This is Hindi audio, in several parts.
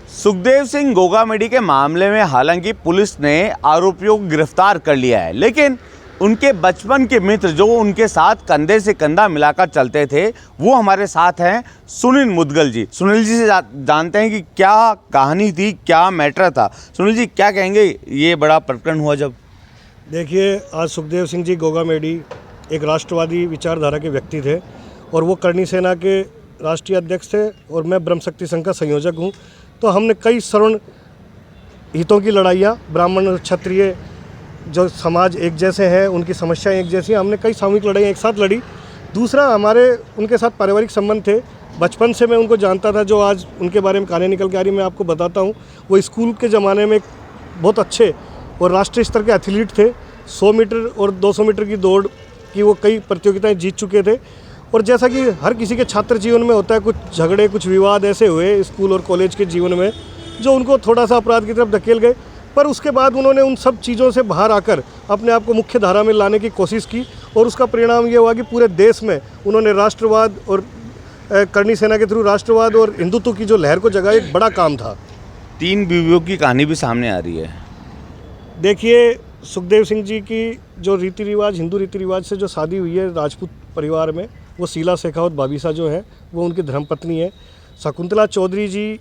सुखदेव सिंह गोगामेडी के मामले में हालांकि पुलिस ने आरोपियों को गिरफ्तार कर लिया है, लेकिन उनके बचपन के मित्र जो उनके साथ कंधे से कंधा मिलाकर चलते थे वो हमारे साथ हैं सुनील मुदगल जी। सुनील जी से जानते हैं कि क्या कहानी थी, क्या मैटर था। सुनील जी क्या कहेंगे, ये बड़ा प्रकरण हुआ जब? देखिए, आज सुखदेव सिंह जी गोगामेडी एक राष्ट्रवादी विचारधारा के व्यक्ति थे और वो करणी सेना के राष्ट्रीय अध्यक्ष थे और मैं ब्रह्म शक्ति संघ का संयोजक हूँ। तो हमने कई सवर्ण हितों की लड़ाइयाँ, ब्राह्मण और क्षत्रिय जो समाज एक जैसे हैं, उनकी समस्याएं एक जैसी हैं, हमने कई सामूहिक लड़ाइयाँ एक साथ लड़ी। दूसरा, हमारे उनके साथ पारिवारिक संबंध थे। बचपन से मैं उनको जानता था। जो आज उनके बारे में कहानी निकल के आ रही मैं आपको बताता हूँ। वो स्कूल के ज़माने में बहुत अच्छे और राष्ट्रीय स्तर के एथलीट थे। 100 मीटर और 200 मीटर की दौड़ की वो कई प्रतियोगिताएं जीत चुके थे। और जैसा कि हर किसी के छात्र जीवन में होता है, कुछ झगड़े, कुछ विवाद ऐसे हुए स्कूल और कॉलेज के जीवन में जो उनको थोड़ा सा अपराध की तरफ धकेल गए। पर उसके बाद उन्होंने उन सब चीज़ों से बाहर आकर अपने आप को मुख्य धारा में लाने की कोशिश की और उसका परिणाम ये हुआ कि पूरे देश में उन्होंने राष्ट्रवाद और करणी सेना के थ्रू राष्ट्रवाद और हिंदुत्व की जो लहर को जगाया, एक बड़ा काम था। 3 बीवियों की कहानी भी सामने आ रही है। देखिए, सुखदेव सिंह जी की जो रीति रिवाज, हिंदू रीति रिवाज से जो शादी हुई है राजपूत परिवार में, वो शीला शेखावत बाबीसा जो है वो उनकी धर्मपत्नी है। शकुंतला चौधरी जी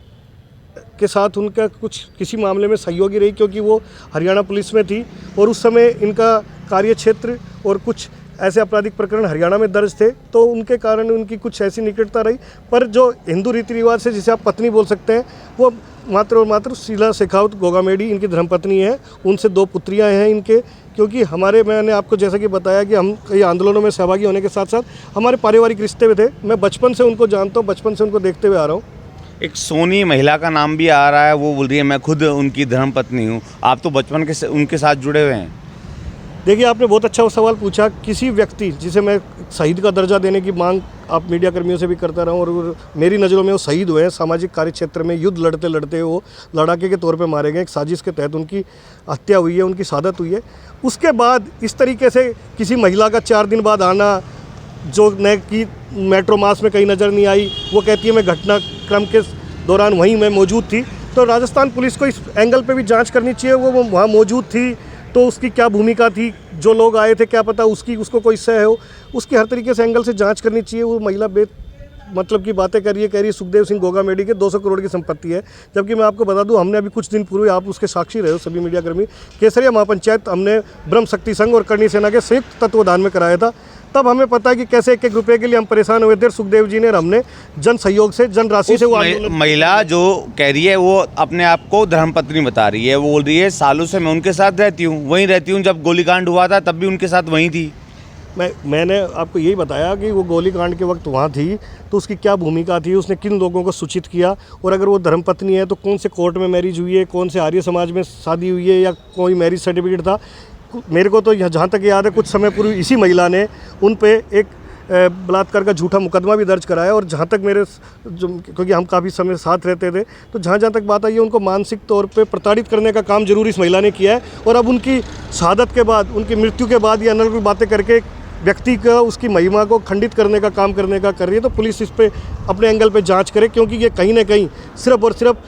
के साथ उनका कुछ किसी मामले में सहयोगी रही, क्योंकि वो हरियाणा पुलिस में थी और उस समय इनका कार्य क्षेत्र और कुछ ऐसे आपराधिक प्रकरण हरियाणा में दर्ज थे, तो उनके कारण उनकी कुछ ऐसी निकटता रही। पर जो हिंदू रीति रिवाज से जिसे आप पत्नी बोल सकते हैं, वो मात्र और मात्र शीला शेखावत गोगामेडी इनकी धर्मपत्नी है। उनसे 2 पुत्रियां हैं इनके। क्योंकि मैंने आपको जैसा कि बताया कि हम कई आंदोलनों में सहभागी होने के साथ साथ हमारे पारिवारिक रिश्ते में थे। मैं बचपन से उनको जानता हूँ, बचपन से उनको देखते हुए आ रहा हूँ। एक सोनी महिला का नाम भी आ रहा है, वो बोल रही है मैं खुद उनकी धर्मपत्नी हूँ। आप तो बचपन के उनके साथ जुड़े हुए हैं। देखिए, आपने बहुत अच्छा सवाल पूछा। किसी व्यक्ति जिसे मैं शहीद का दर्जा देने की मांग आप मीडिया कर्मियों से भी करता रहा हूँ और मेरी नज़रों में वो शहीद हुए हैं। सामाजिक कार्य क्षेत्र में युद्ध लड़ते लड़ते वो लड़ाके के तौर पे मारे गए। एक साजिश के तहत उनकी हत्या हुई है, उनकी शहादत हुई है। उसके बाद इस तरीके से किसी महिला का 4 दिन बाद आना, जो न कि मेट्रो मास में कहीं नज़र नहीं आई, वो कहती है मैं घटनाक्रम के दौरान वहीं मैं मौजूद थी। तो राजस्थान पुलिस को इस एंगल पे भी जांच करनी चाहिए। वो वहाँ मौजूद थी तो उसकी क्या भूमिका थी, जो लोग आए थे क्या पता उसको कोई सह हो, उसकी हर तरीके से एंगल से जांच करनी चाहिए। वो महिला मतलब की बातें कह रही है सुखदेव सिंह गोगामेडी के 200 करोड़ की संपत्ति है। जबकि मैं आपको बता दूं, हमने अभी कुछ दिन पूर्व, आप उसके साक्षी रहे हो सभी मीडिया कर्मी, केसरिया महापंचायत हमने ब्रह्म शक्ति संघ और करणी सेना के संयुक्त तत्वाधान में कराया था। तब हमें पता है कि कैसे 1-1 रुपये के लिए हम परेशान हुए थे। सुखदेव जी ने और हमने जन सहयोग से, जन राशि से वो महिला जो कह रही है वो अपने आप को धर्मपत्नी बता रही है। वो बोल रही है सालों से मैं उनके साथ रहती हूँ, वहीं रहती हूँ। जब गोलीकांड हुआ था तब भी उनके साथ वहीं थी। मैंने आपको यही बताया कि वो गोलीकांड के वक्त वहाँ थी, तो उसकी क्या भूमिका थी, उसने किन लोगों को सूचित किया, और अगर वो धर्मपत्नी है तो कौन से कोर्ट में मैरिज हुई है, कौन से आर्य समाज में शादी हुई है, या कोई मैरिज सर्टिफिकेट था। मेरे को तो जहाँ तक याद है, कुछ समय पूर्व इसी महिला ने उन पे एक बलात्कार का झूठा मुकदमा भी दर्ज कराया। और जहाँ तक क्योंकि हम काफ़ी समय साथ रहते थे, तो जहाँ तक बात आई है, उनको मानसिक तौर पे प्रताड़ित करने का काम जरूर इस महिला ने किया है। और अब उनकी शहादत के बाद, उनकी मृत्यु के बाद ये अनर्गल बातें करके व्यक्ति का, उसकी महिमा को खंडित करने का काम कर रही है। तो पुलिस इस पे अपने एंगल पे जांच करे, क्योंकि ये कहीं ना कहीं सिर्फ और सिर्फ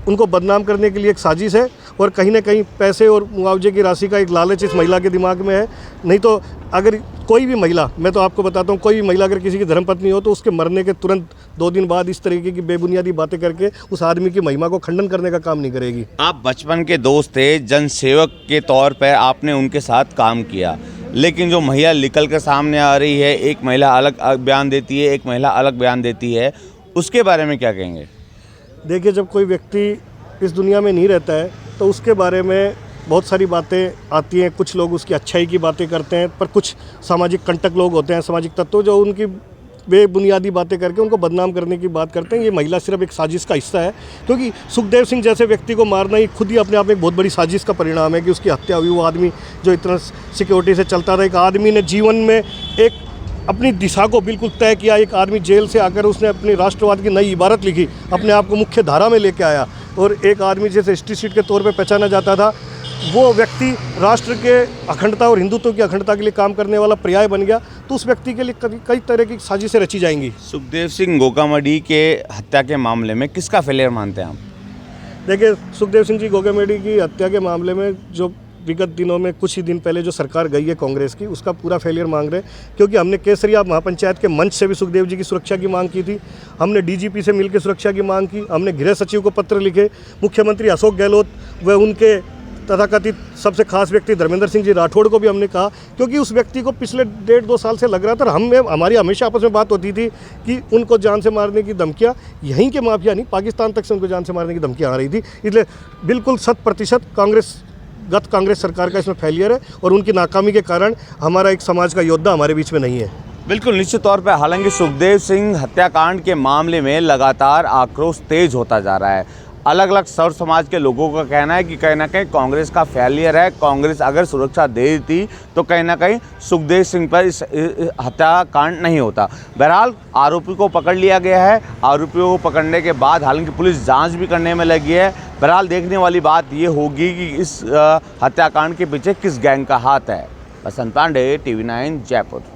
उनको बदनाम करने के लिए एक साजिश है और कहीं ना कहीं पैसे और मुआवजे की राशि का एक लालच इस महिला के दिमाग में है। नहीं तो अगर कोई भी महिला, मैं तो आपको बताता हूँ, कोई भी महिला अगर किसी की धर्मपत्नी हो तो उसके मरने के तुरंत 2 दिन बाद इस तरीके की बेबुनियादी बातें करके उस आदमी की महिमा को खंडन करने का काम नहीं करेगी। आप बचपन के दोस्त थे, जनसेवक के तौर पर आपने उनके साथ काम किया, लेकिन जो महिला निकल कर सामने आ रही है, एक महिला अलग बयान देती है, एक महिला अलग बयान देती है, उसके बारे में क्या कहेंगे? देखिए, जब कोई व्यक्ति इस दुनिया में नहीं रहता है तो उसके बारे में बहुत सारी बातें आती हैं। कुछ लोग उसकी अच्छाई की बातें करते हैं, पर कुछ सामाजिक कंटक लोग होते हैं, सामाजिक तत्व, जो उनकी बेबुनियादी बातें करके उनको बदनाम करने की बात करते हैं। ये महिला सिर्फ एक साजिश का हिस्सा है, क्योंकि सुखदेव सिंह जैसे व्यक्ति को मारना ही खुद ही अपने आप में एक बहुत बड़ी साजिश का परिणाम है कि उसकी हत्या हुई। वो आदमी जो इतना सिक्योरिटी से चलता था, एक आदमी ने जीवन में एक अपनी दिशा को बिल्कुल तय किया। एक आदमी जेल से आकर उसने अपनी राष्ट्रवाद की नई इबारत लिखी, अपने आप को मुख्य धारा में लेके आया, और एक आदमी जैसे हिस्ट्री शीट के तौर पे पहचाना जाता था, वो व्यक्ति राष्ट्र के अखंडता और हिंदुत्व की अखंडता के लिए काम करने वाला पर्याय बन गया। तो उस व्यक्ति के लिए कई तरह की साजिशें रची जाएंगी। सुखदेव सिंह गोगामड़ी के हत्या के मामले में किसका फेलियर मानते हैं आप? देखिए, सुखदेव सिंह जी गोगामेडी की हत्या के मामले में जो विगत दिनों में कुछ ही दिन पहले जो सरकार गई है कांग्रेस की, उसका पूरा फेलियर मांग रहे हैं। क्योंकि हमने केसरिया महापंचायत के मंच से भी सुखदेव जी की सुरक्षा की मांग की थी, हमने डीजीपी से मिलकर सुरक्षा की मांग की, हमने गृह सचिव को पत्र लिखे, मुख्यमंत्री अशोक गहलोत व उनके तथाकथित सबसे खास व्यक्ति धर्मेंद्र सिंह जी राठौड़ को भी हमने कहा। क्योंकि उस व्यक्ति को पिछले 1.5-2 साल से लग रहा था, हमारी हमेशा आपस में बात होती थी कि उनको जान से मारने की धमकियाँ, यहीं के माफिया नहीं पाकिस्तान तक से उनको जान से मारने की धमकियाँ आ रही थी। इसलिए बिल्कुल 100% कांग्रेस सरकार का इसमें फेलियर है और उनकी नाकामी के कारण हमारा एक समाज का योद्धा हमारे बीच में नहीं है। बिल्कुल निश्चित तौर पर, हालांकि सुखदेव सिंह हत्याकांड के मामले में लगातार आक्रोश तेज होता जा रहा है। अलग अलग सर्व समाज के लोगों का कहना है कि कहीं ना कहीं कांग्रेस का फेलियर है। कांग्रेस अगर सुरक्षा दे देती तो कहीं ना कहीं सुखदेव सिंह पर इस हत्याकांड नहीं होता। बहरहाल आरोपी को पकड़ लिया गया है। आरोपियों को पकड़ने के बाद हालांकि पुलिस जांच भी करने में लगी है। बहरहाल देखने वाली बात ये होगी कि इस हत्याकांड के पीछे किस गैंग का हाथ है। बसंत पांडे, TV9 जयपुर।